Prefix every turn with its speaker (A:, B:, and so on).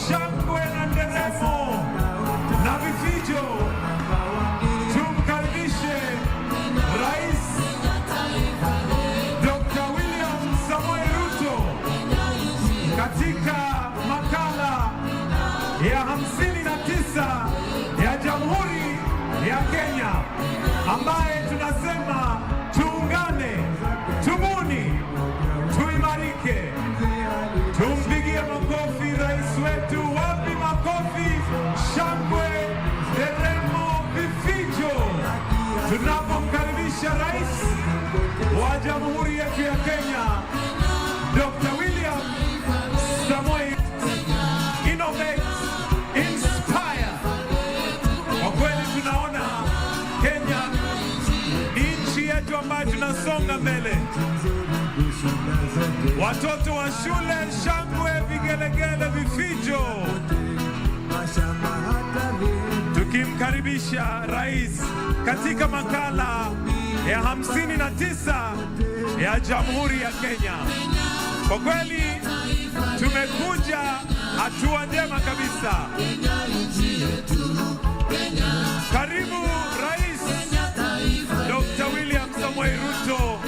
A: shangwe na nderemo na vifijo. Tumkaribishe Rais Dr. William Samoei Ruto katika makala ya 59 ya Jamhuri ya Kenya, ambaye tunasema tuungane, tubuni, tuimarike. Tumpigie makofi rais wetu. Wapi makofi, shangwe, nderemo, vifijo tunapomkaribisha rais wa Jamhuri yetu ya Kenya, Dr. William Samoei. Innovate, inspire. Kwa kweli tunaona Kenya ni nchi yetu ambayo tunasonga mbele. Watoto wa shule, shangwe, vigelegele, vifijo, tukimkaribisha rais katika makala ya 59 ya Jamhuri ya Kenya. Kwa kweli tumekuja hatua njema kabisa. Karibu Rais Dr. William Samoei Ruto